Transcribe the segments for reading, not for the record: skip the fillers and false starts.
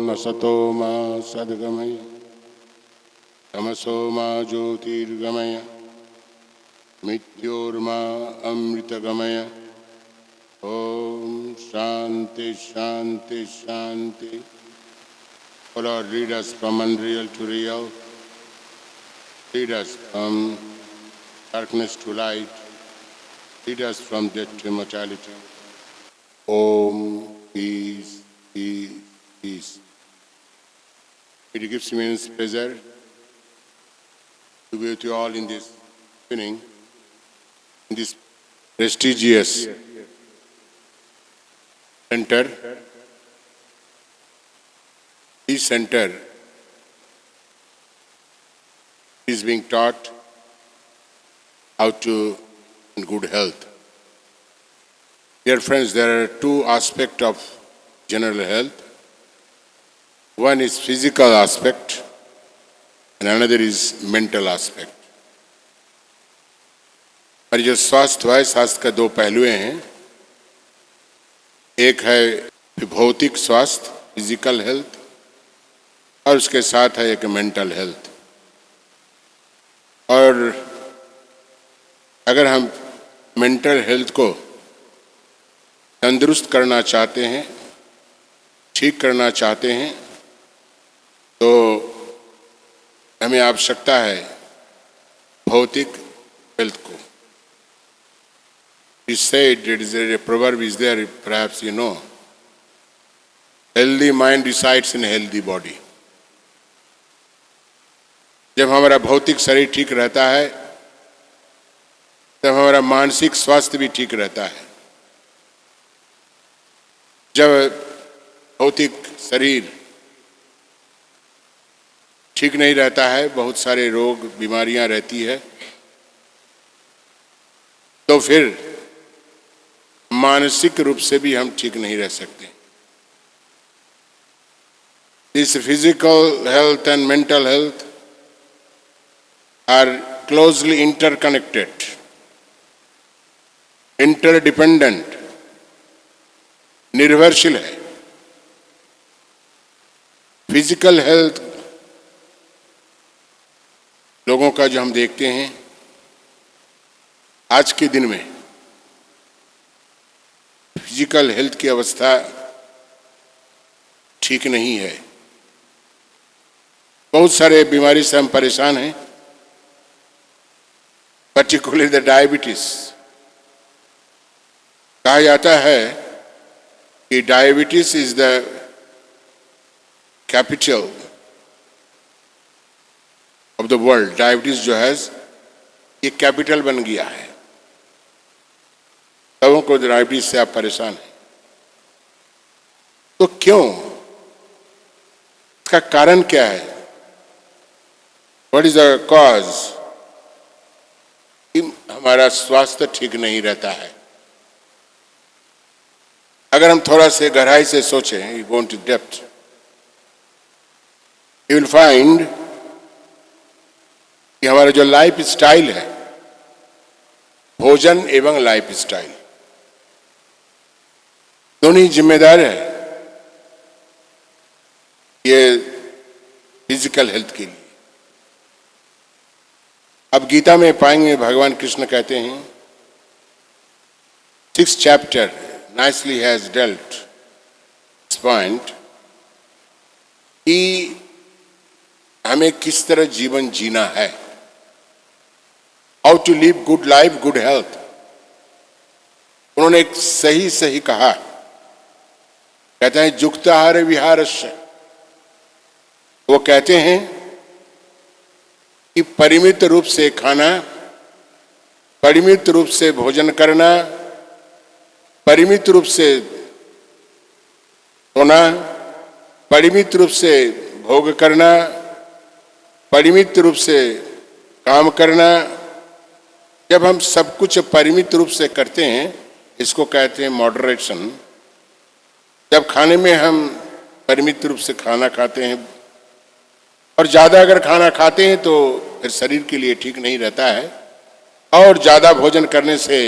न सतो मा सद्गमय तमसो मा ज्योतिर्गमय मृत्योर्मा अमृतगमय। ओम शांति शांति शांति। O Lord, lead us from unreal to real. Lead us from darkness to light. Lead us from death to immortality. Om, peace, peace, peace. It gives me immense pleasure to be with you all in this evening, in this prestigious center. This center is being taught how to in good health. Dear friends, there are two aspects of general health. One is physical aspect and another is mental aspect. और जो स्वास्थ्य है, स्वास्थ्य का दो पहलू हैं। एक है भौतिक स्वास्थ्य, फिजिकल हेल्थ, और उसके साथ है एक मेंटल हेल्थ। और अगर हम मेंटल हेल्थ को तंदुरुस्त करना चाहते हैं, ठीक करना चाहते हैं, तो हमें आवश्यकता है भौतिक हेल्थ को। It said, it is a proverb is there, perhaps you know, healthy mind resides in a healthy body. जब हमारा भौतिक शरीर ठीक रहता है तब हमारा मानसिक स्वास्थ्य भी ठीक रहता है। जब भौतिक शरीर ठीक नहीं रहता है, बहुत सारे रोग बीमारियां रहती है, तो फिर मानसिक रूप से भी हम ठीक नहीं रह सकते। This physical health and mental health are closely interconnected, interdependent, निर्भरशील है। फिजिकल हेल्थ लोगों का जो हम देखते हैं आज के दिन में, फिजिकल हेल्थ की अवस्था ठीक नहीं है। बहुत सारे बीमारी से हम परेशान हैं, particularly the diabetes. कहा जाता है कि diabetes is the capital of the world. Diabetes जो है ये कैपिटल बन गया है। लोगों को डायबिटीज से आप परेशान हैं, तो क्यों? इसका कारण क्या है? What is the cause? हमारा स्वास्थ्य ठीक नहीं रहता है। अगर हम थोड़ा से गहराई से सोचें, you go into depth, you will find कि हमारा जो लाइफ स्टाइल है, भोजन एवं लाइफ स्टाइल दोनों ही जिम्मेदार है ये फिजिकल हेल्थ के लिए। अब गीता में पाएंगे भगवान कृष्ण कहते हैं, 6th chapter nicely has dealt this point कि हमें किस तरह जीवन जीना है, how to live good life, good health. उन्होंने एक सही कहा, कहते हैं युक्ताहार विहारस्य। वो कहते हैं कि परिमित रूप से खाना, परिमित रूप से भोजन करना, परिमित रूप से सोना, परिमित रूप से भोग करना, परिमित रूप से काम करना। जब हम सब कुछ परिमित रूप से करते हैं, इसको कहते हैं मॉडरेशन। जब खाने में हम परिमित रूप से खाना खाते हैं और ज़्यादा अगर खाना खाते हैं तो फिर शरीर के लिए ठीक नहीं रहता है, और ज़्यादा भोजन करने से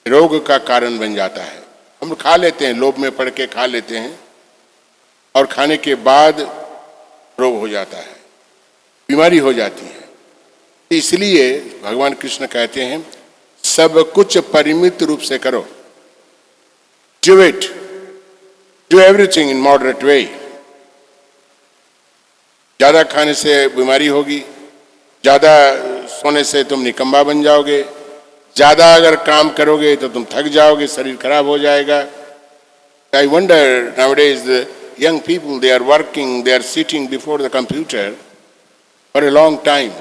रोग का कारण बन जाता है। हम खा लेते हैं, लोभ में पड़ के खा लेते हैं और खाने के बाद रोग हो जाता है, बीमारी हो जाती है। इसलिए भगवान कृष्ण कहते हैं सब कुछ परिमित रूप से करो, do it, do everything in moderate way. ज्यादा खाने से बीमारी होगी, ज्यादा सोने से तुम निकम्मा बन जाओगे, ज्यादा अगर काम करोगे तो तुम थक जाओगे, शरीर खराब हो जाएगा। I wonder nowadays the young people, they are working, they are sitting before the computer for a long time.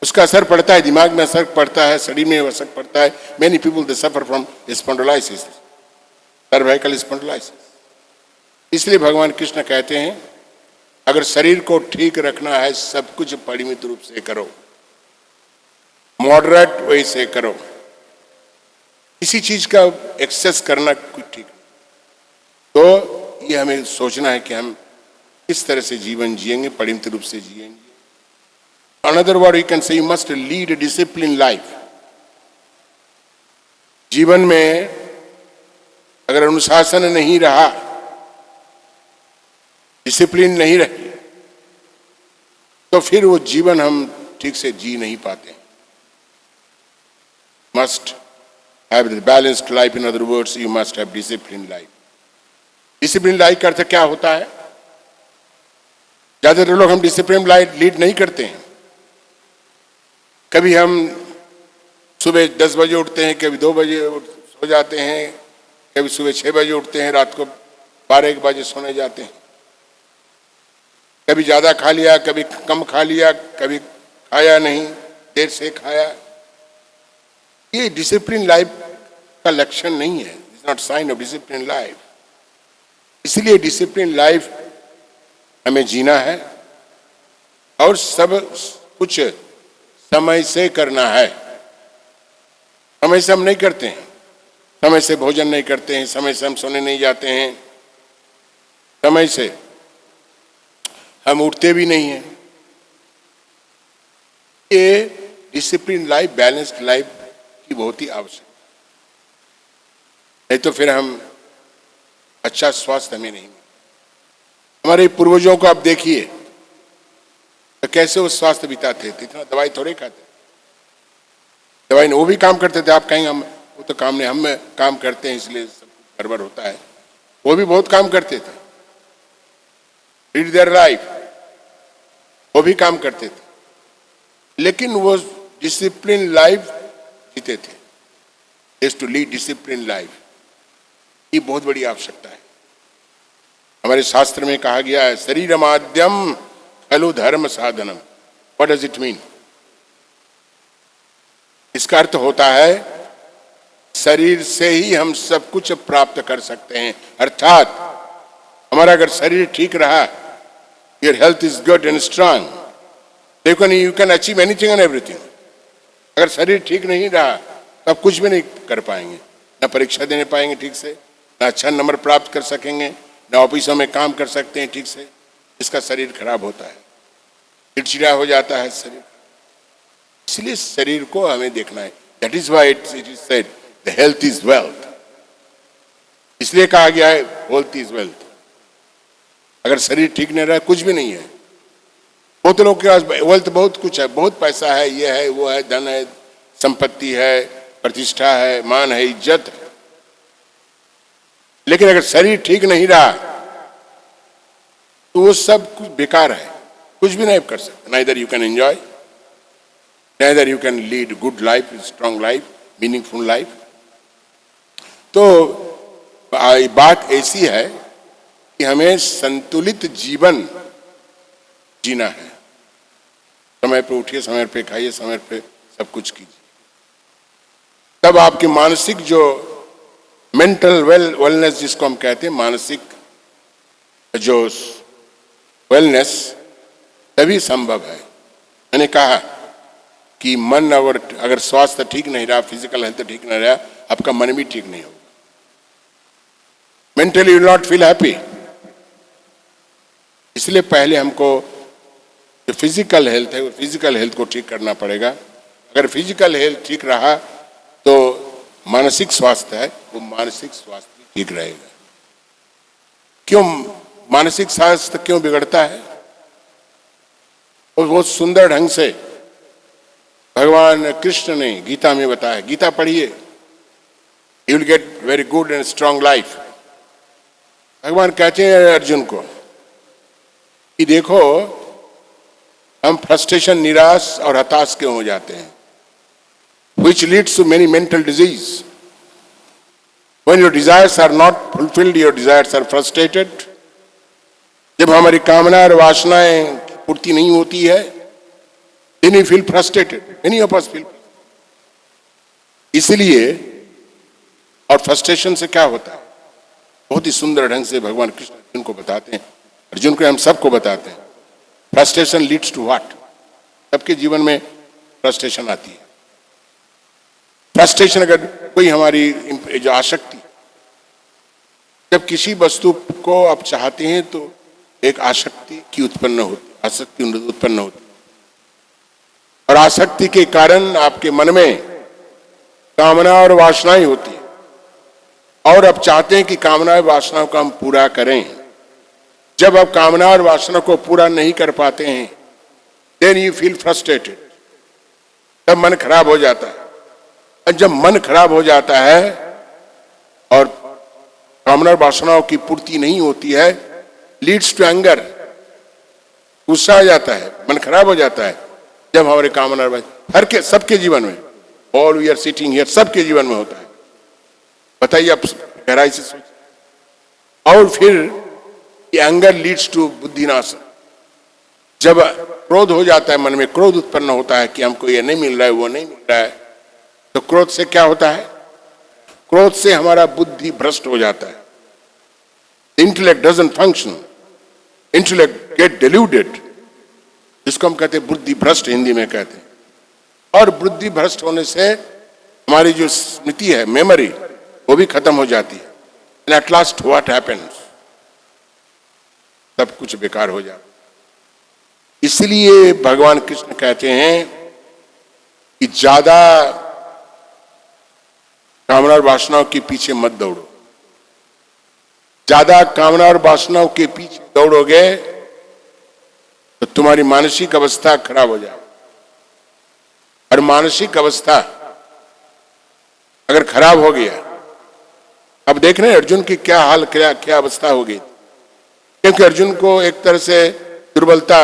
उसका असर पड़ता है, दिमाग में असर पड़ता है, शरीर में असर पड़ता है। Many people they suffer from spondylitis, cervical spondylitis. इसलिए भगवान कृष्ण कहते हैं अगर शरीर को ठीक रखना है सब कुछ परिमित रूप से करो, मॉडरेट वे से करो। किसी चीज का एक्सेस करना कुछ ठीक नहीं। तो ये हमें सोचना है कि हम किस तरह से जीवन जिएंगे, परिमित रूप से जिएंगे। Another word you can say, you must lead a disciplined life. जीवन में अगर अनुशासन नहीं रहा, डिसिप्लिन नहीं रही, तो फिर वो जीवन हम ठीक से जी नहीं पाते। Must have the balanced life. In other words, you must have disciplined life. Disciplined life का अर्थ क्या होता है? ज्यादातर लोग हम डिसिप्लिन लाइफ लीड नहीं करते हैं। कभी हम सुबह 10 बजे उठते हैं, कभी 2 बजे सो जाते हैं, कभी सुबह 6 बजे उठते हैं, रात को 12-1 बजे सोने जाते हैं। कभी ज्यादा खा लिया, कभी कम खा लिया, कभी खाया नहीं, देर से खाया। ये डिसिप्लिन लाइफ का लक्षण नहीं है, it's not sign of discipline life. इसलिए डिसिप्लिन लाइफ हमें जीना है और सब कुछ समय से करना है। समय से हम नहीं करते हैं, समय से भोजन नहीं करते हैं, समय से हम सोने नहीं जाते हैं, समय से हम उठते भी नहीं हैं। ये डिसिप्लिन लाइफ, बैलेंस्ड लाइफ की बहुत ही आवश्यक है। नहीं तो फिर हम अच्छा स्वास्थ्य हमें नहीं मिलेगा। हमारे पूर्वजों को आप देखिए तो कैसे वो स्वास्थ्य बिताते थे, इतना दवाई थोड़े खाते। दवाई वो भी काम करते थे। आप कहेंगे हम वो तो काम नहीं, हम काम करते हैं इसलिए सब गड़बड़ होता है। वो भी बहुत काम करते थे, लीड देयर लाइफ, वो भी काम करते थे, लेकिन वो डिसिप्लिन लाइफ जीते थे। Is to lead discipline life, ये बहुत बड़ी आवश्यकता है। हमारे शास्त्र में कहा गया है शरीर माध्यम खलु धर्म साधनम। What does it mean? इसका अर्थ होता है शरीर से ही हम सब कुछ प्राप्त कर सकते हैं। अर्थात हमारा अगर शरीर ठीक रहा, your health is good and strong, you can achieve anything and everything. अगर शरीर ठीक नहीं रहा तो आप कुछ भी नहीं कर पाएंगे, ना परीक्षा देने पाएंगे ठीक से, ना अच्छा नंबर प्राप्त कर सकेंगे, ना ऑफिसों में काम कर सकते हैं ठीक से। इसका शरीर खराब होता है, चिड़चिड़ा हो जाता है शरीर। इसलिए शरीर को हमें देखना है। That is why it is said the health is wealth. इसलिए कहा गया है हेल्थ इज वेल्थ। अगर शरीर ठीक नहीं रहा कुछ भी नहीं है। बहुत लोगों के पास वेल्थ बहुत कुछ है, बहुत पैसा है, ये है वो है, धन है, संपत्ति है, प्रतिष्ठा है, मान है, इज्जत है, लेकिन अगर शरीर ठीक नहीं रहा तो वो सब कुछ बेकार है, कुछ भी नहीं कर सकते। Neither you can enjoy, neither you can lead good life, strong life, meaningful life. तो बात ऐसी है कि हमें संतुलित जीवन जीना है। समय पे उठिए, समय पे खाइए, समय पे सब कुछ कीजिए, तब आपकी मानसिक जो मेंटल वेलनेस जिसको हम कहते हैं, मानसिक जो वेलनेस तभी संभव है। मैंने कहा कि मन अगर स्वास्थ्य ठीक नहीं रहा, फिजिकल हेल्थ ठीक नहीं रहा, आपका मन भी ठीक नहीं होगा। Mentally you will not feel happy. इसलिए पहले हमको जो फिजिकल हेल्थ है वो फिजिकल हेल्थ को ठीक करना पड़ेगा। अगर फिजिकल हेल्थ ठीक रहा तो मानसिक स्वास्थ्य है वो मानसिक स्वास्थ्य भी ठीक रहेगा। क्यों मानसिक स्वास्थ्य क्यों बिगड़ता है? और बहुत सुंदर ढंग से भगवान कृष्ण ने गीता में बताया। गीता पढ़िए, you will get very good and strong life. भगवान कहते हैं अर्जुन को कि देखो, हम फ्रस्ट्रेशन, निराश और हताश क्यों हो जाते हैं, which leads to many mental disease. When your desires are not fulfilled, your desires are frustrated. जब हमारी कामना और वासनाएं पूर्ति नहीं होती है, then we feel frustrated. Many of us feel. इसलिए, और फ्रस्ट्रेशन से क्या होता है, बहुत ही सुंदर ढंग से भगवान कृष्ण अर्जुन को बताते हैं, अर्जुन को हम सबको बताते हैं। Frustration leads to what? सबके जीवन में फ्रस्ट्रेशन आती है। फ्रस्ट्रेशन, अगर कोई हमारी जो आसक्ति, जब किसी वस्तु को आप चाहते हैं तो एक आसक्ति की उत्पन्न होती, आसक्ति उत्पन्न होती, और आसक्ति के कारण आपके मन में कामना और वासनाएं होती है, और आप चाहते हैं कि कामना और वासनाओं को हम पूरा करें। जब आप कामना और वासना को पूरा नहीं कर पाते हैं, देन यू फील फ्रस्ट्रेटेड, तब मन खराब हो जाता है। और जब मन खराब हो जाता है और कामना और वासनाओं की पूर्ति नहीं होती है, लीड्स टू एंगर, गुस्सा आ जाता है, मन खराब हो जाता है। जब हमारे कामना और हर के सबके जीवन में, all we are sitting here, सबके जीवन में होता है। बताइए आप गहराई से सोचिए। और फिर एंगर लीड्स टू बुद्धिनाश। जब क्रोध हो जाता है, मन में क्रोध उत्पन्न होता है कि हमको ये नहीं मिल रहा है, वो नहीं मिल रहा है, तो क्रोध से क्या होता है? क्रोध से हमारा बुद्धि भ्रष्ट हो जाता है। Intellect doesn't function, intellect get diluted, जिसको हम कहते हैं बुद्धि भ्रष्ट, हिंदी में कहते हैं। और बुद्धि भ्रष्ट होने से हमारी जो स्मृति है, मेमोरी, वो भी खत्म हो जाती है। And at last what happens? सब कुछ बेकार हो जाता। इसलिए भगवान कृष्ण कहते हैं कि ज्यादा कामना और वासनाओं के पीछे मत दौड़ो। ज्यादा कामना और वासनाओं के पीछे दौड़ोगे तो तुम्हारी मानसिक अवस्था खराब हो जाए। और मानसिक अवस्था अगर खराब हो गया, अब देख रहे हैं अर्जुन की क्या हाल, क्या अवस्था हो गई, क्योंकि अर्जुन को एक तरह से दुर्बलता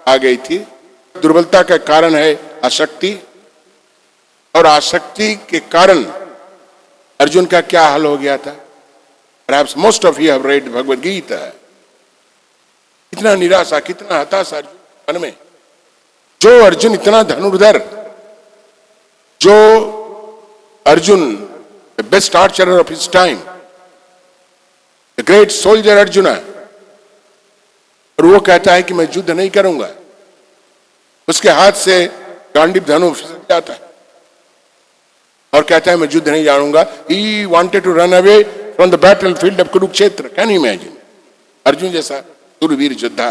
आ गई थी। दुर्बलता का कारण है आसक्ति, और आसक्ति के कारण अर्जुन का क्या हाल हो गया था? Perhaps most of you have read Bhagavad Gita. कितना निराशा, कितना हताशा अर्जुन मन में। जो अर्जुन इतना धनुर्धर, जो Arjun the best Archer of his time, the great soldier arjuna, और वो कहता है कि मैं युद्ध नहीं करूंगा। उसके हाथ से गांडीव धनु फिसल जाता है और कहता है मैं युद्ध नहीं जाऊंगा। He wanted to run away from the battlefield of Kurukshetra. Can you imagine? Arjun जैसा सुरवीर योद्धा,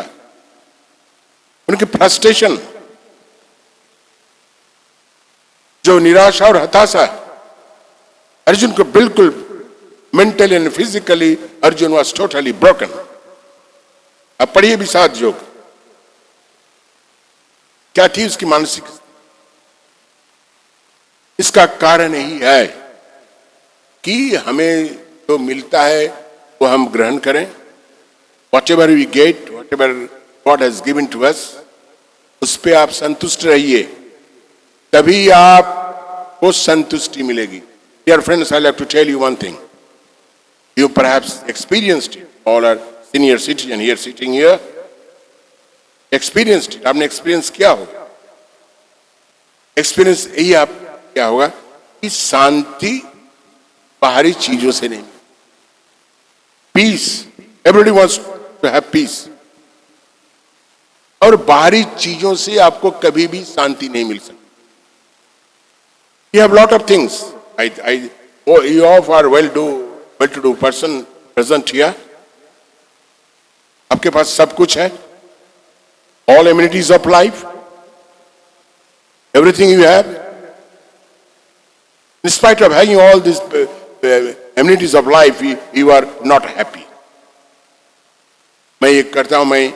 उनकी फ्रस्ट्रेशन, जो निराशा और हताशा, अर्जुन को बिल्कुल mentally and physically Arjun was totally broken. अब पढ़िए विषाद योग, क्या थी उसकी मानसिक। इसका कारण यही है कि हमें जो मिलता है वो हम ग्रहण करें। Whatever we get, whatever God has given to us, उस पे आप संतुष्ट रहिए, तभी आपको संतुष्टि मिलेगी। Dear friends, I like to tell you one thing. You perhaps experienced it. All our senior citizen here sitting here experienced it. आपने एक्सपीरियंस किया होगा। एक्सपीरियंस यही आप क्या होगा कि शांति बाहरी चीजों से नहीं। Peace, everybody wants to have peace, और बाहरी चीजों से आपको कभी भी शांति नहीं मिल सकती। You have lot of things. You of are well-to-do person present here. आपके पास सब कुछ है, all amenities of life, everything you have. In spite of having all these amenities of life, you are not happy. मैं ये करता हूं, मैं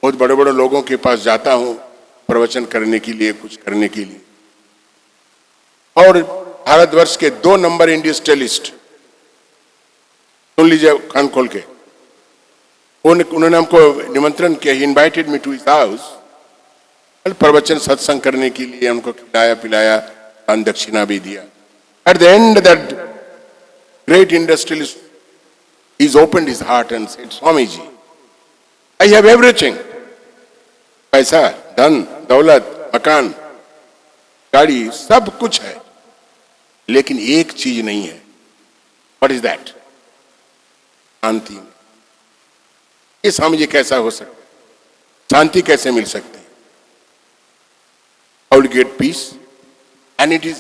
बहुत बड़े बड़े लोगों के पास जाता हूं प्रवचन करने के लिए, कुछ करने के लिए, और भारतवर्ष के 2 नंबर इंडस्ट्रियलिस्ट, सुन लीजिए कान खोल के, उन्होंने हमको निमंत्रण किया, he invited me to his house, प्रवचन सत्संग करने के लिए, हमको खिलाया पिलाया, दान दक्षिणा भी दिया. At the end that great industrialist he's opened his heart and said, Swamiji, I have everything, पैसा, धन, दौलत, मकान, गाड़ी, सब कुछ है, लेकिन एक चीज नहीं है. What is that? शांति. ये स्वामीजी कैसा हो सकता है? शांति कैसे मिल सकती है? How to get peace? And it is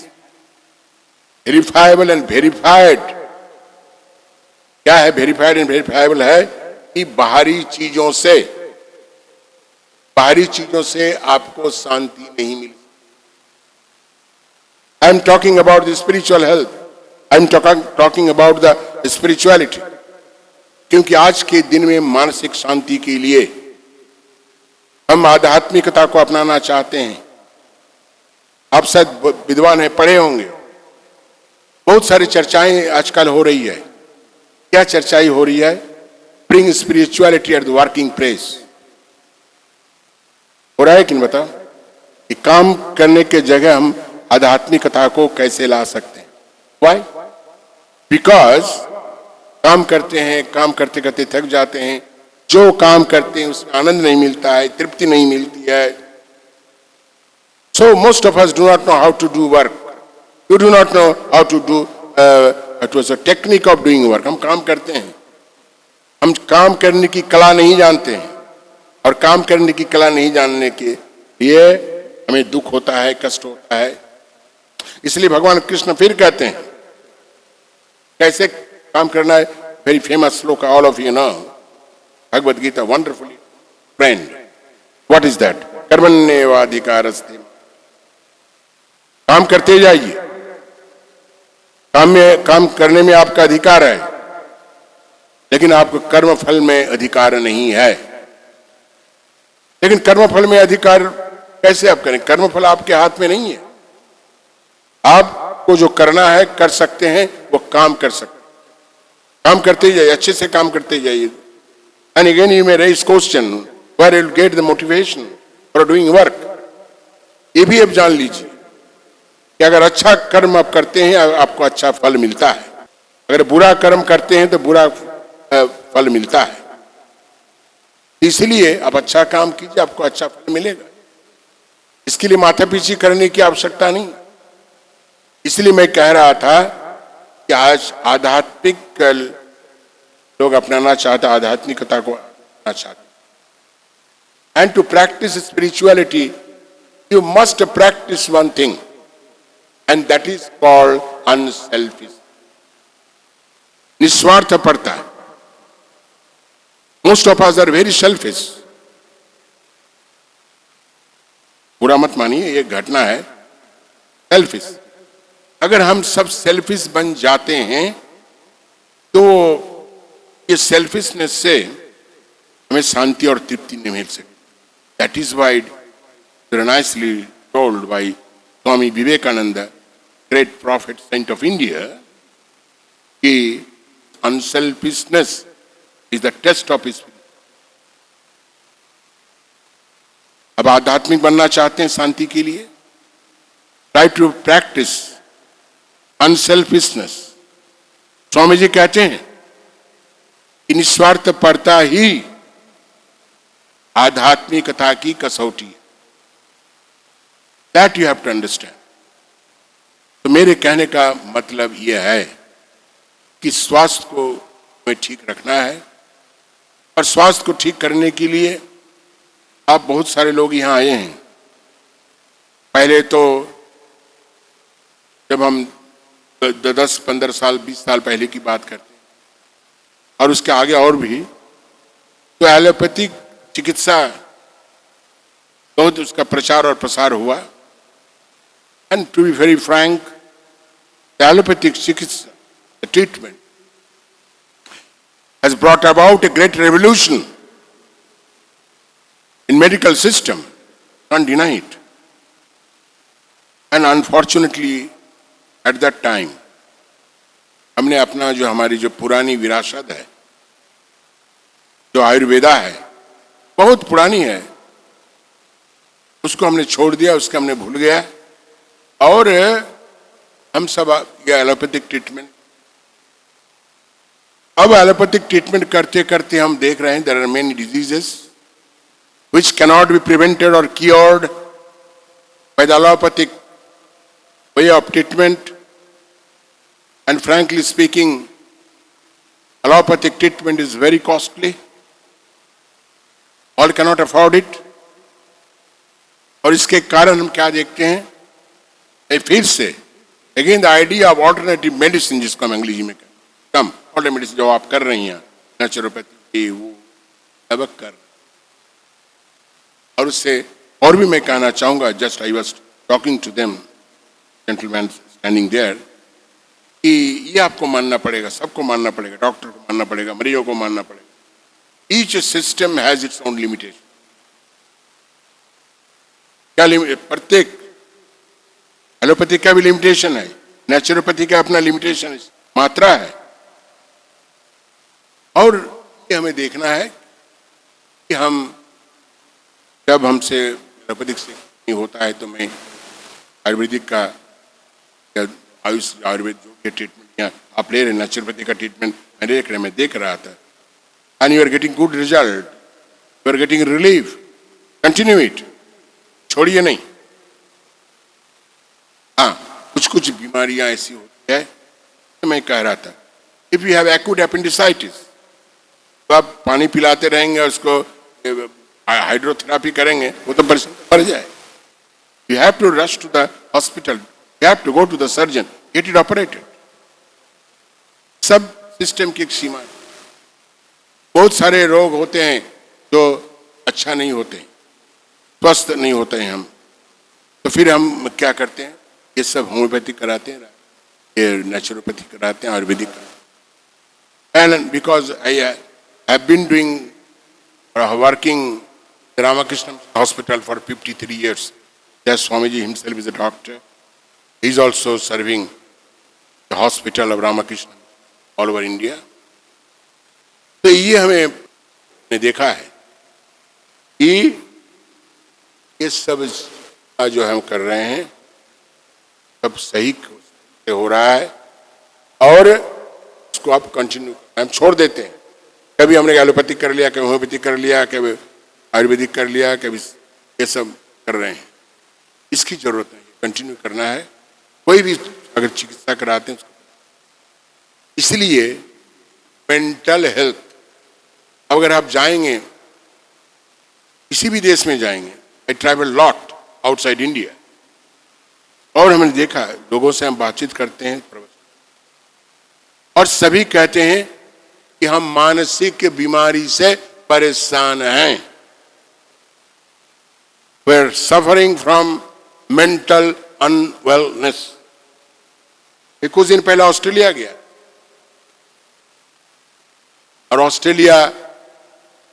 verifiable and verified. क्या है वेरीफाइड एंड वेरीफाइबल है कि बाहरी चीजों से आपको शांति नहीं मिली. I am talking about the spiritual health, I am talking about the spirituality. क्योंकि आज के दिन में मानसिक शांति के लिए हम आध्यात्मिकता को अपनाना चाहते हैं. आप शायद विद्वान हैं, पढ़े होंगे, बहुत सारी चर्चाएं आजकल हो रही है. क्या चर्चाई हो रही है? Bring spirituality at the working place. हो रहा है कि नहीं बताओ? कि काम करने के जगह हम आध्यात्मिकता को कैसे ला सकते हैं. व्हाई? बिकॉज काम करते हैं, काम करते करते थक जाते हैं, जो काम करते हैं उसमें आनंद नहीं मिलता है, तृप्ति नहीं मिलती है. So most of us do not know how to do work. You do not know how to do It was a technique of doing work. हम काम करते हैं, हम काम करने की कला नहीं जानते हैं, और काम करने की कला नहीं जानने के लिए हमें दुख होता है, कष्ट होता है. इसलिए भगवान कृष्ण फिर कहते हैं कैसे काम करना है. Very famous shloka, all of you know, Bhagavad Gita, wonderfully friend. What is that? कर्मण्येवाधिकारस्ते. काम करते जाइए, काम करने में आपका अधिकार है, लेकिन आपको कर्म फल में अधिकार नहीं है. लेकिन कर्म फल में अधिकार कैसे आप करें? कर्म फल आपके हाथ में नहीं है. आपको जो करना है कर सकते हैं, वो काम कर सकते हैं. काम करते जाइए, अच्छे से काम करते जाइए. And again you may raise question, where you get the motivation for doing work. ये भी आप जान लीजिए कि अगर अच्छा कर्म आप करते हैं आपको अच्छा फल मिलता है, अगर बुरा कर्म करते हैं तो बुरा फल मिलता है. इसलिए आप अच्छा काम कीजिए, आपको अच्छा फल मिलेगा. इसके लिए माथा पीछी करने की आवश्यकता नहीं. इसलिए मैं कह रहा था कि आज आध्यात्मिक लोग अपनाना चाहते, आध्यात्मिकता को अपनाना चाहते. And to practice spirituality you must practice one thing, and that is called unselfish. निस्वार्थ पड़ता है. Most of us are very selfish. बुरा मत मानिए, ये घटना है. सेल्फिश. अगर हम सब सेल्फिश बन जाते हैं तो ये सेल्फिशनेस से हमें शांति और तृप्ति नहीं मिल सकती. That is why very nicely told by Swami Vivekananda, great prophet, saint of India, कि unselfishness is the test of his. अब आध्यात्मिक बनना चाहते हैं शांति के लिए, try to practice unselfishness. Swami ji कहते हैं कि निस्वार्थ पड़ता ही आध्यात्मिकता की कसौटी. That you have to understand. तो मेरे कहने का मतलब यह है कि स्वास्थ्य को हमें ठीक रखना है, और स्वास्थ्य को ठीक करने के लिए आप बहुत सारे लोग यहाँ आए हैं. पहले तो जब हम 10, 15 साल, 20 साल पहले की बात करते हैं, और उसके आगे और भी, तो एलोपैथिक चिकित्सा बहुत उसका प्रचार और प्रसार हुआ. And to be very frank, the allopathic चिकित्सा, the treatment, has brought about a great revolution in medical system, can't deny it. And unfortunately, at that time, हमने अपना जो हमारी जो पुरानी विरासत है, जो आयुर्वेदा है, बहुत पुरानी है, उसको हमने छोड़ दिया, उसको हमने भूल गया और हम सब ये एलोपैथिक ट्रीटमेंट, अब एलोपैथिक ट्रीटमेंट करते करते हम देख रहे हैं there are many diseases which cannot be prevented or cured by the allopathic way of treatment. And frankly speaking, allopathic treatment is very costly. All cannot afford it. और इसके कारण हम क्या देखते हैं, फिर से again the idea of alternative medicine, जिसको हम अंग्रेजी में कहते हैं, ऑल्टरनेटिव मेडिसिन जो आप कर रही हैं, नेचुरोपैथी, वो सबक कर, और उससे और भी मैं कहना चाहूंगा, just I was talking to them, gentleman standing there, कि ये आपको मानना पड़ेगा, सबको मानना पड़ेगा, डॉक्टर को मानना पड़ेगा, मरीजों को मानना पड़ेगा, each system has its own limitation. क्या प्रत्येक एलोपैथी का भी लिमिटेशन है, नेचुरोपैथी का अपना लिमिटेशन है, मात्रा है, और ये हमें देखना है कि हम जब हमसे एलोपैथिक से नहीं होता है तो मैं आयुर्वेदिक का आयुष आयुर्वेद जो के ट्रीटमेंट या आप ले रहे नेचुरोपैथी का ट्रीटमेंट मैं देख रहा था, and you are getting good result, you are getting relief, continue it, छोड़िए नहीं। हाँ, कुछ कुछ बीमारियां ऐसी होती है, तो मैं कह रहा था, if you have acute appendicitis, तो आप पानी पिलाते रहेंगे और उसको हाइड्रोथेरापी करेंगे, वो तो पर्सन मर जाए। You have to rush to the hospital, you have to go to the surgeon, get it operated. सब सिस्टम की एक सीमा है। बहुत सारे रोग होते हैं जो अच्छा नहीं होते, स्वस्थ नहीं होते हैं हम, तो फिर हम क्या करते हैं, ये सब होम्योपैथिक कराते हैं, ये नेचुरोपैथी कराते हैं, आयुर्वेदिक कराते हैं। And because I have been doing working the Ramakrishna Hospital for 53 years. There Swamiji himself is a doctor. He is also serving the hospital of Ramakrishna all over India. तो ये हमें देखा है कि ये सब जो हम कर रहे हैं सब सही हो रहा है, और उसको आप कंटिन्यू, हम छोड़ देते हैं। कभी हमने एलोपैथिक कर लिया, कभी होम्योपैथिक कर लिया, कभी आयुर्वेदिक कर लिया, कभी ये सब कर रहे हैं। इसकी जरूरत नहीं, कंटिन्यू करना है। कोई भी अगर चिकित्सा कराते हैं उसको, इसलिए मेंटल हेल्थ, अगर आप जाएंगे किसी भी देश में जाएंगे, I travel lot outside India, और हमने देखा लोगों से हम बातचीत करते हैं और सभी कहते हैं कि हम मानसिक बीमारी से परेशान हैं, we are suffering from mental unwellness. कुछ दिन पहले ऑस्ट्रेलिया गया, और ऑस्ट्रेलिया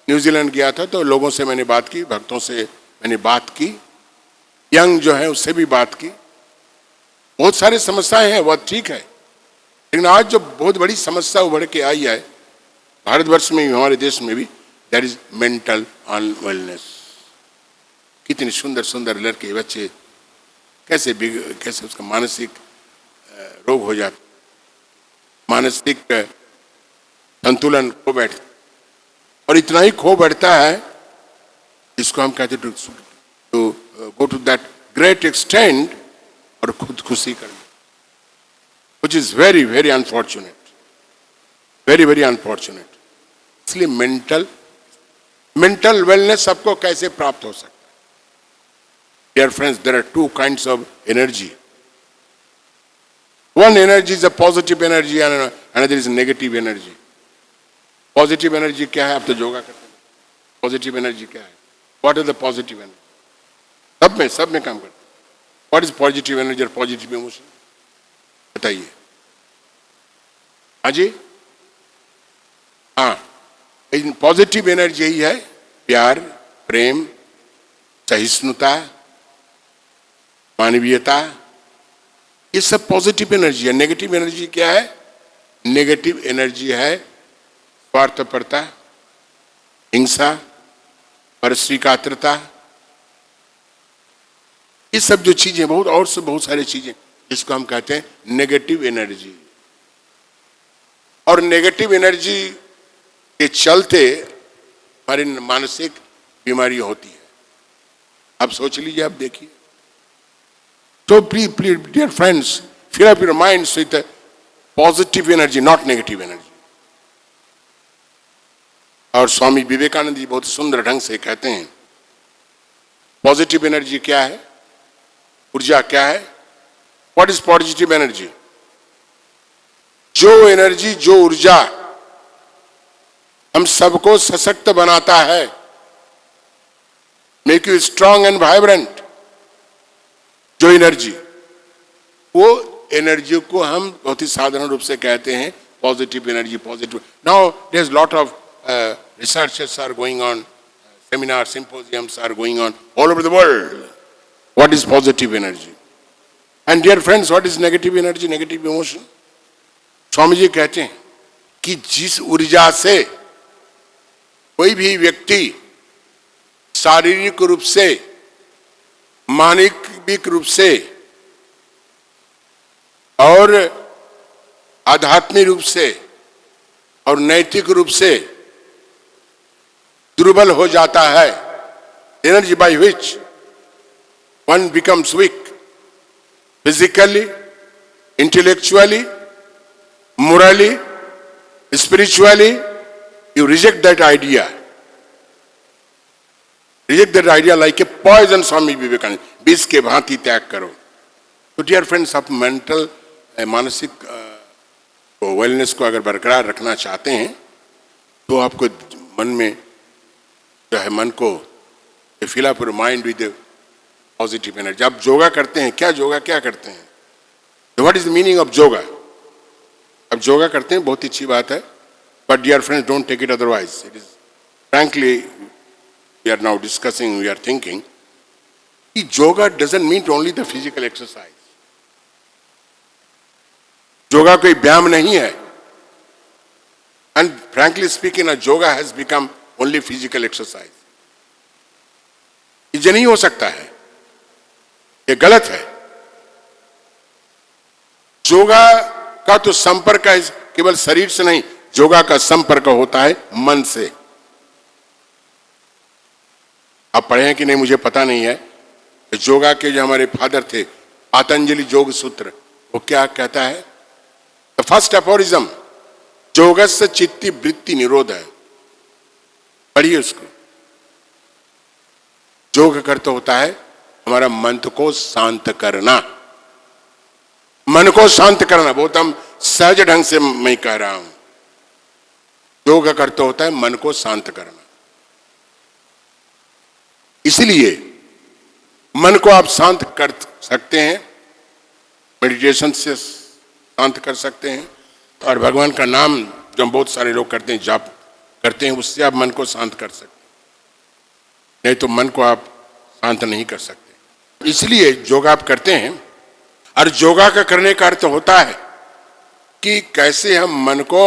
न्यूजीलैंड गया था, तो लोगों से मैंने बात की, भक्तों से मैंने बात की, यंग जो है उससे भी बात की। बहुत सारी समस्याएं हैं, वह ठीक है, लेकिन आज जो बहुत बड़ी समस्या उभर के आई है भारतवर्ष में भी, हमारे देश में भी, दैट इज मेंटल अनवेलनेस। कितने सुंदर सुंदर लड़के बच्चे कैसे उसका मानसिक रोग हो जाता, मानसिक संतुलन खो बैठता, और इतना ही खो बैठता है जिसको हम कहते to go to that great extent, और खुदकुशी करना, which is very very unfortunate, very very unfortunate। इसलिए मेंटल वेलनेस सबको कैसे प्राप्त हो सकता है? Dear friends, there are two kinds of energy. One energy is a positive energy and another is negative energy. Positive energy क्या है? आप तो योगा करते हैं। Positive energy क्या है? What is the positive energy? सब में काम करते हैं। What is positive energy or positive emotion? बताइए। हाँ जी, हाँ, पॉजिटिव एनर्जी यही है, प्यार, प्रेम, सहिष्णुता, मानवीयता, ये सब पॉजिटिव एनर्जी है। नेगेटिव एनर्जी क्या है? नेगेटिव एनर्जी है स्वार्थपरता, हिंसा, परस्त्रीकात्रता, ये सब जो चीजें बहुत और से बहुत सारी चीजें जिसको हम कहते हैं नेगेटिव एनर्जी। और नेगेटिव एनर्जी के चलते हमारी मानसिक बीमारी होती है। अब सोच लीजिए, अब देखिए। तो please please dear friends, fill up your minds with positive energy, not negative energy. और स्वामी विवेकानंद जी बहुत सुंदर ढंग से कहते हैं पॉजिटिव एनर्जी क्या है, ऊर्जा क्या है। What is positive energy? जो एनर्जी, जो ऊर्जा हम सबको सशक्त बनाता है, make you strong and vibrant, जो एनर्जी, वो एनर्जी को हम बहुत ही साधारण रूप से कहते हैं positive energy. Positive. Now there is lot of researches are going on, seminars, symposiums are going on all over the world. What is positive energy? And dear friends, what is negative energy, negative emotion? Swami ji कहते हैं कि जिस ऊर्जा से कोई भी व्यक्ति शारीरिक रूप से, मानसिक रूप से और आध्यात्मिक रूप से और नैतिक रूप से दुर्बल हो जाता है, energy by which one becomes weak physically, intellectually, morally, spiritually, you reject that idea, reject that idea like a poison. Swami Vivekananda, विष के भांति त्याग करो। तो डियर फ्रेंड्स, आप मेंटल, मानसिक वेलनेस को अगर बरकरार रखना चाहते हैं तो आपको मन में जो है, मन को fill up your mind with positive energy. आप योगा करते हैं, क्या योगा क्या करते हैं? What is the meaning of yoga? अब योगा करते हैं, बहुत अच्छी बात है, but dear friends, don't take it otherwise. It is frankly we are now discussing, we are thinking कि yoga doesn't mean only the physical exercise. Yoga कोई व्यायाम नहीं है। And frankly speaking, yoga has become only physical exercise. ये नहीं हो सकता है, ये गलत है। योगा का तो संपर्क है केवल शरीर से नहीं, योगा का संपर्क होता है मन से। आप पढ़े हैं कि नहीं मुझे पता नहीं है। योगा के जो हमारे फादर थे, पतंजलि योग सूत्र, वो क्या कहता है? द फर्स्ट एफोरिज्म, योगस्य चित्ति वृत्ति निरोध है। पढ़िए उसको। योग करते होता है हमारा मन को शांत करना, मन को शांत करना। बहुत हम सहज ढंग से मैं कह रहा हूं, योग करते होता है मन को शांत करना। इसलिए मन को आप शांत कर सकते हैं, मेडिटेशन से शांत कर सकते हैं, और भगवान का नाम जो बहुत सारे लोग करते हैं, जाप करते हैं, उससे आप मन को शांत कर सकते हैं। नहीं तो मन को आप शांत नहीं कर सकते। इसलिए योगा आप करते हैं, और योगा का करने का अर्थ होता है कि कैसे हम मन को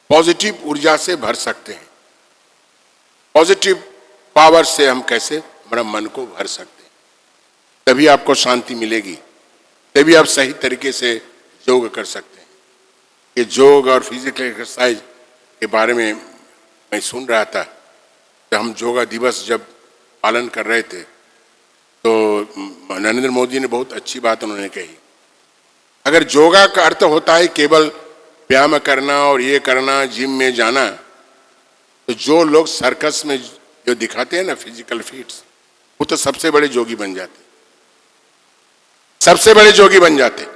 पॉजिटिव ऊर्जा से भर सकते हैं, पॉजिटिव पावर से हम कैसे हमारा मन को भर सकते हैं। तभी आपको शांति मिलेगी, तभी आप सही तरीके से योग कर सकते हैं। ये योग और फिजिकल एक्सरसाइज के बारे में मैं सुन रहा था, जब हम योगा दिवस जब पालन कर रहे थे, तो नरेंद्र मोदी ने बहुत अच्छी बात उन्होंने कही। अगर योगा का अर्थ होता है केवल व्यायाम करना और ये करना, जिम में जाना, तो जो लोग सर्कस में जो दिखाते हैं ना फिजिकल फीट्स, वो तो सबसे बड़े योगी बन जाते, सबसे बड़े योगी बन जाते।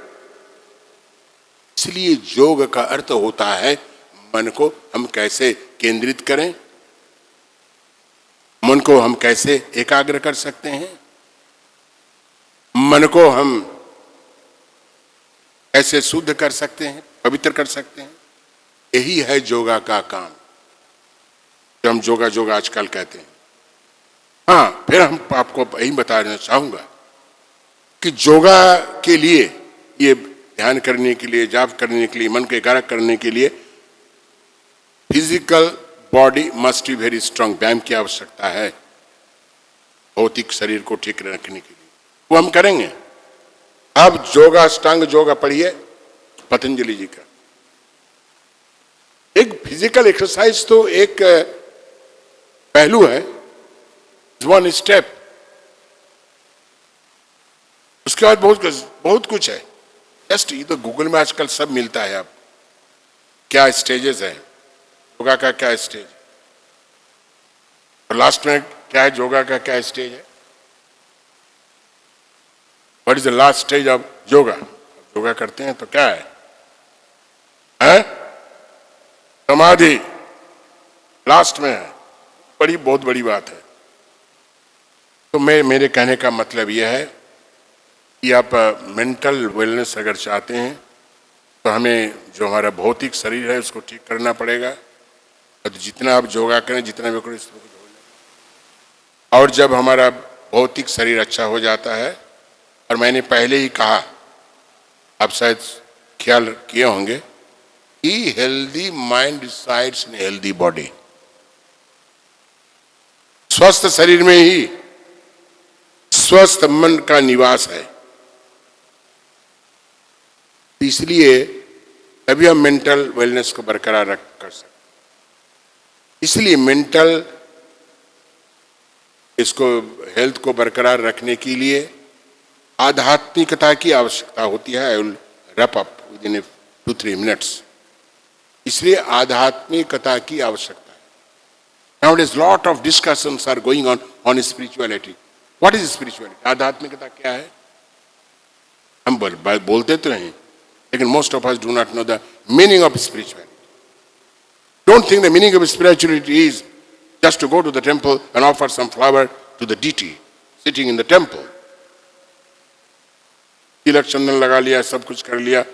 इसलिए योग का अर्थ होता है मन को हम कैसे केंद्रित करें, मन को हम कैसे एकाग्र कर सकते हैं, मन को हम कैसे शुद्ध कर सकते हैं, पवित्र कर सकते हैं। यही है योगा का काम, जो हम योगा आजकल कहते हैं। हाँ, फिर हम आपको यही बताना चाहूंगा कि योगा के लिए, ये ध्यान करने के लिए, जाप करने के लिए, मन को एकाग्र करने के लिए physical body must be very strong, व्यायाम की आवश्यकता है भौतिक शरीर को ठीक रखने के लिए। वो हम करेंगे। अब योगा, अष्टांग योगा पढ़िए पतंजलि जी का। एक फिजिकल एक्सरसाइज तो एक पहलू है, वन स्टेप। उसके बाद बहुत कुछ है। जस्ट ये तो गूगल में आजकल सब मिलता है। आप क्या स्टेजेस है योगा का, क्या स्टेज, और लास्ट में क्या है योगा का, क्या स्टेज है, what is the last stage of yoga. Yoga करते हैं तो क्या है? समाधि लास्ट में है। बहुत बड़ी बात है। तो मेरे कहने का मतलब यह है कि आप मेंटल वेलनेस अगर चाहते हैं तो हमें जो हमारा भौतिक शरीर है उसको ठीक करना पड़ेगा। तो जितना आप योगा करें, जितना भी करें, और जब हमारा भौतिक शरीर अच्छा हो जाता है, और मैंने पहले ही कहा, आप शायद ख्याल किए होंगे कि हेल्दी माइंड डिसाइड्स इन हेल्दी बॉडी। स्वस्थ शरीर में ही स्वस्थ मन का निवास है। इसलिए तभी हम मेंटल वेलनेस को बरकरार कर सकते। इसलिए मेंटल इसको हेल्थ को बरकरार रखने के लिए आध्यात्मिकता की आवश्यकता होती है। आई will wrap up with in 2-3 minutes. इसलिए आध्यात्मिकता की आवश्यकता है। Nowadays lot of discussions are going on spirituality. What is spirituality? आध्यात्मिकता क्या है? हम बोलते तो हैं, लेकिन most of us do not know the meaning of spirituality. Don't think the meaning of spirituality is just to go to the temple and offer some flower to the deity sitting in the temple. तिलक चंदन लगा लिया, सब कुछ कर लिया।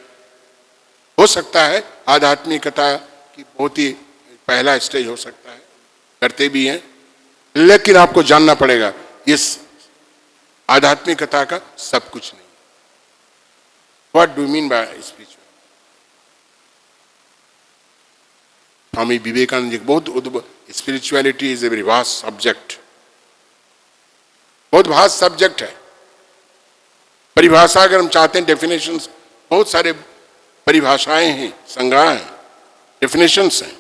हो सकता है आध्यात्मिकता की बहुत ही पहला स्टेज हो सकता है, करते भी हैं, लेकिन आपको जानना पड़ेगा इस आध्यात्मिकता का सब कुछ नहीं। What do you mean by spiritual? Swami Vivekananda ji बहुत, spirituality is a very vast subject, बहुत वास्ट सब्जेक्ट है। परिभाषा अगर हम चाहते हैं, डेफिनेशंस, बहुत सारे परिभाषाएं हैं, संग्रह हैं, डेफिनेशंस हैं,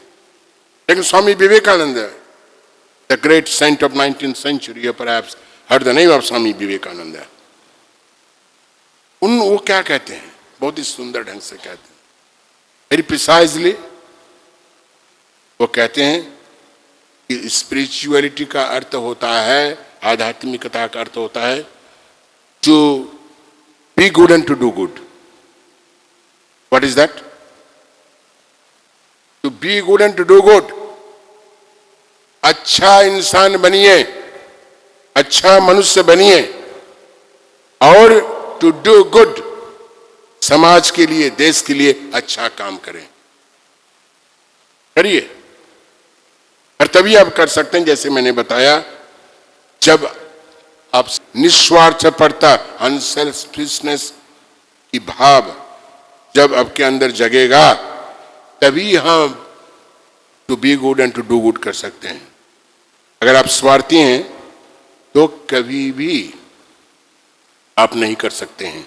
लेकिन Swami Vivekananda, the great saint of 19th century, you perhaps heard the name of Swami Vivekananda, वो क्या कहते हैं, बहुत ही सुंदर ढंग से कहते हैं, वेरी प्रिसाइजली। वो कहते हैं कि स्पिरिचुअलिटी का अर्थ होता है, आध्यात्मिकता का अर्थ होता है to be good and to do good. What is that? To be good and to do good. अच्छा इंसान बनिए, अच्छा मनुष्य बनिए, और टू डू गुड, समाज के लिए, देश के लिए अच्छा काम करें, करिए। और तभी आप कर सकते हैं, जैसे मैंने बताया, जब आप निस्वार्थपरता, अनसेल्फिशनेस की भाव जब आपके अंदर जगेगा, तभी हम to be good and to do good कर सकते हैं। अगर आप स्वार्थी हैं तो कभी भी आप नहीं कर सकते हैं,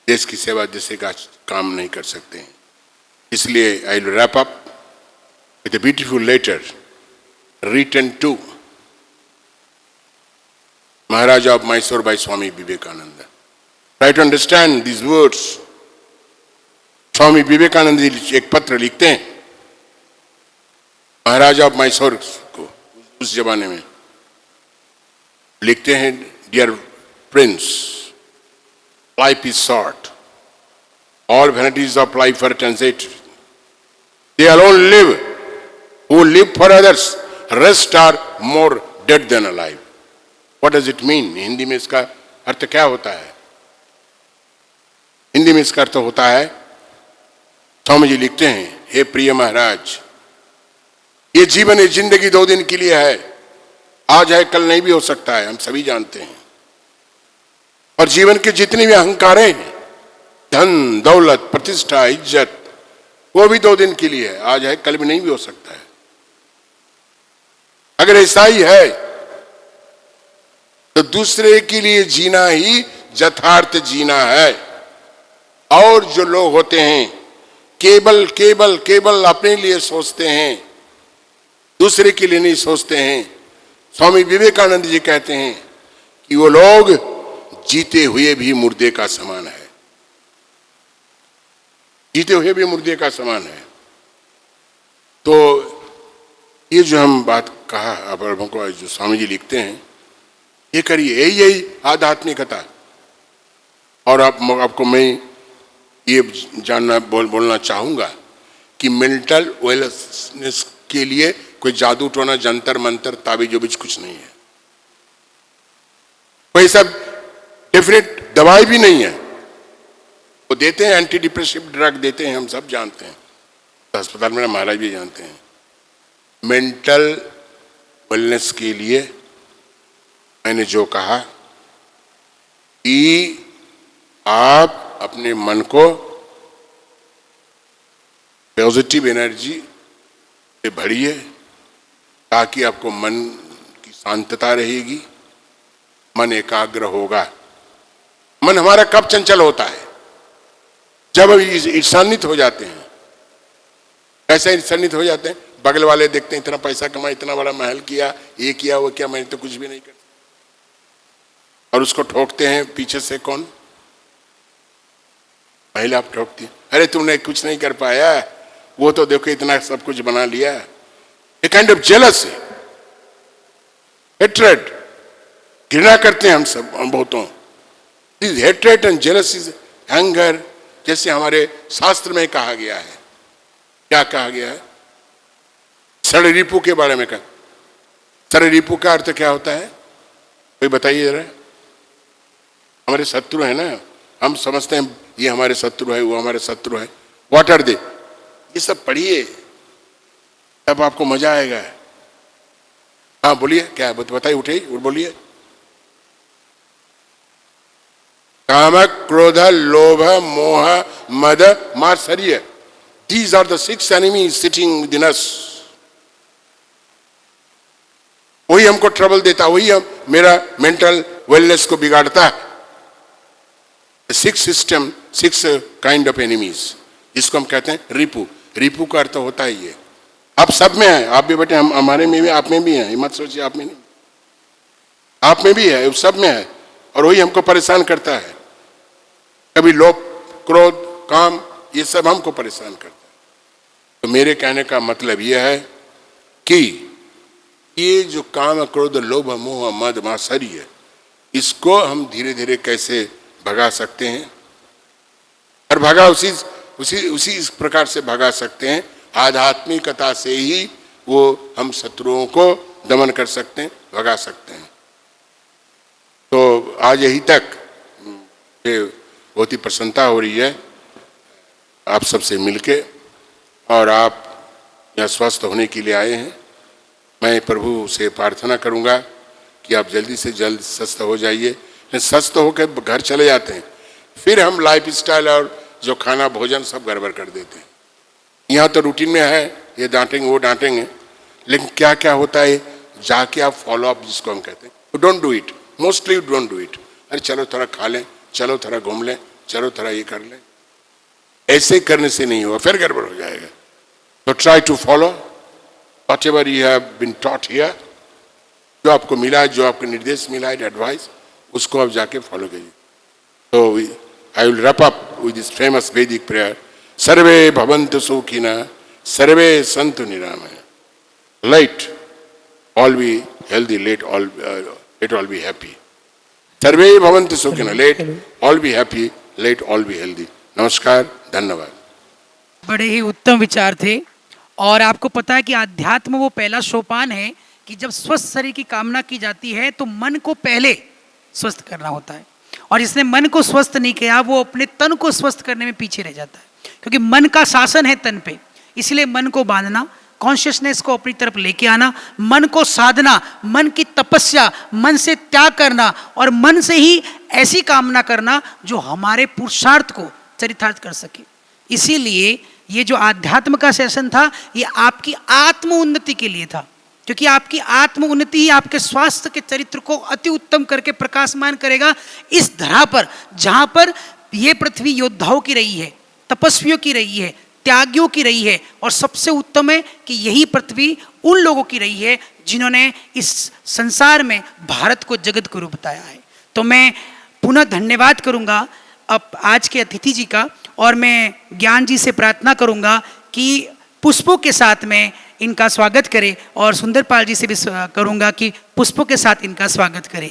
देश की सेवा जैसे का काम नहीं कर सकते हैं। इसलिए I will wrap up with a beautiful letter written to Maharaja of Mysore by Swami Vivekananda. Try to understand these words. Swami Vivekananda ji एक पत्र लिखते हैं महाराजा ऑफ मैसूर को, उस जमाने में लिखते हैं, dear prince, life is short, all vanities of life are transitory, they alone live who live for others, rest are more dead than alive. What does it mean? Hindi में इसका अर्थ क्या होता है? हिंदी में इसका अर्थ होता है, स्वामी जी लिखते हैं, हे प्रिय महाराज, ये जीवन, ये जिंदगी 2 दिन के लिए है, आज है कल नहीं भी हो सकता है, हम सभी जानते हैं। और जीवन के जितने भी अहंकार हैं, धन दौलत प्रतिष्ठा इज्जत, वो भी 2 दिन के लिए है, आज है कल भी नहीं भी हो सकता है। अगर ऐसा ही है तो दूसरे के लिए जीना ही यथार्थ जीना है। और जो लोग होते हैं केवल केवल केवल अपने लिए सोचते हैं, दूसरे के लिए नहीं सोचते हैं, स्वामी विवेकानंद जी कहते हैं कि वो लोग जीते हुए भी मुर्दे का समान है, जीते हुए भी मुर्दे का समान है। तो ये जो हम बात कहा अब को जो स्वामी जी लिखते हैं, ये करिए, यही आध्यात्मिकता। और आपको मैं ये जानना बोलना चाहूंगा कि मेंटल वेलनेस के लिए कोई जादू टोना जंतर मंतर ताबीज कुछ नहीं है, कोई सब डेफिनेट दवाई भी नहीं है। वो देते हैं एंटी डिप्रेसिव ड्रग देते हैं, हम सब जानते हैं, तो अस्पताल में महाराज भी जानते हैं। मेंटल वेलनेस के लिए मैंने जो कहा कि आप अपने मन को पॉजिटिव एनर्जी से भरिए, ताकि आपको मन की शांतता रहेगी, मन एकाग्र होगा। मन हमारा कब चंचल होता है? जब हम ईर्षान्वित हो जाते हैं। कैसे ईर्षान्वित हो जाते हैं? बगल वाले देखते हैं इतना पैसा कमाया, इतना बड़ा महल किया, ये किया वो किया, मैंने तो कुछ भी नहीं कर, और उसको ठोकते हैं पीछे से कौन? महिला आप ठोकती है, अरे तुमने कुछ नहीं कर पाया, वो तो देखो इतना सब कुछ बना लिया। A kind of jealousy, hatred, घृणा करते हैं हम सब, हम बहुतों। This hatred and jealousy, anger, जैसे हमारे शास्त्र में कहा गया है। क्या कहा गया है? सड़रिपु के बारे में कहा। सड़रिपु का अर्थ क्या होता है? कोई बताइए जरा। हमारे शत्रु है ना, हम समझते हैं ये हमारे शत्रु है, वो हमारे शत्रु है। What are they? ये सब पढ़िए, तब आपको मजा आएगा। हाँ बोलिए, क्या बताइए, उठिए बोलिए। काम क्रोध लोभ मोह मद मात्सर्य, these are the 6 enemies sitting within us. वही हमको ट्रबल देता, वही हम मेरा मेंटल वेलनेस को बिगाड़ता है। 6 सिस्टम, 6 काइंड ऑफ एनिमीज, जिसको हम कहते हैं रिपु। रिपु का अर्थ होता है ये। आप सब में है, आप भी बेटे, हम हमारे में भी, आप में भी है, मत सोचिए आप में नहीं, आप में भी है, सब में है। और वही हमको परेशान करता है। कभी लोभ क्रोध काम, ये सब हमको परेशान करता है। तो मेरे कहने का मतलब यह है कि ये जो काम क्रोध लोभ मोह मद मात्सर्य, इसको हम धीरे धीरे कैसे भगा सकते हैं? और भगा उसी इस प्रकार से भगा सकते हैं, आध्यात्मिकता से ही वो हम शत्रुओं को दमन कर सकते हैं, भगा सकते हैं। तो आज यही तक बहुत ही प्रसन्नता हो रही है आप सबसे मिलके, और आप यहाँ स्वस्थ होने के लिए आए हैं। मैं प्रभु से प्रार्थना करूँगा कि आप जल्दी से जल्द स्वस्थ हो जाइए। स्वस्थ होकर घर चले जाते हैं, फिर हम लाइफ स्टाइल और जो खाना भोजन सब गड़बड़ कर देते हैं। यहाँ तो रूटीन में है, ये डांटेंगे वो डांटेंगे, लेकिन क्या क्या होता है जाके आप फॉलो अप, जिसको हम कहते हैं, don't do it, mostly don't do it. अरे चलो थोड़ा खा लें, चलो थोड़ा घूम लें, चलो थोड़ा ये कर लें, ऐसे करने से नहीं होगा, फिर गड़बड़ हो जाएगा। तो try to follow whatever you have been taught here, जो आपको मिला है, जो आपको निर्देश मिला है, एडवाइस, उसको आप जाके फॉलो कीजिए। तो I will wrap up with this famous Vedic prayer, सर्वे भवन्तु सुखिनः, सर्वे सन्तु निरामया, let all be healthy, let all be happy. सर्वे भवन्तु सुखिनः, let all be happy, let all be healthy. नमस्कार, धन्यवाद। बड़े ही उत्तम विचार थे। और आपको पता है कि आध्यात्म वो पहला सोपान है कि जब स्वस्थ शरीर की कामना की जाती है तो मन को पहले स्वस्थ करना होता है, और जिसने मन को स्वस्थ नहीं किया वो अपने तन को स्वस्थ करने में पीछे रह जाता है, क्योंकि मन का शासन है तन पे। इसलिए मन को बांधना, कॉन्शियसनेस को अपनी तरफ लेके आना, मन को साधना, मन की तपस्या, मन से त्याग करना और मन से ही ऐसी कामना करना जो हमारे पुरुषार्थ को चरितार्थ कर सके। इसीलिए ये जो आध्यात्म का सेशन था ये आपकी आत्म उन्नति के लिए था, क्योंकि आपकी आत्म उन्नति ही आपके स्वास्थ्य के चरित्र को अति उत्तम करके प्रकाशमान करेगा इस धरा पर, जहां पर ये पृथ्वी योद्धाओं की रही है, तपस्वियों की रही है, त्यागियों की रही है, और सबसे उत्तम है कि यही पृथ्वी उन लोगों की रही है जिन्होंने इस संसार में भारत को जगत गुरु बताया है। तो मैं पुनः धन्यवाद करूंगा अब आज के अतिथि जी का, और मैं ज्ञान जी से प्रार्थना करूंगा कि पुष्पों के साथ में इनका स्वागत करें, और सुंदरपाल जी से भी करूंगा कि पुष्पों के साथ इनका स्वागत करें।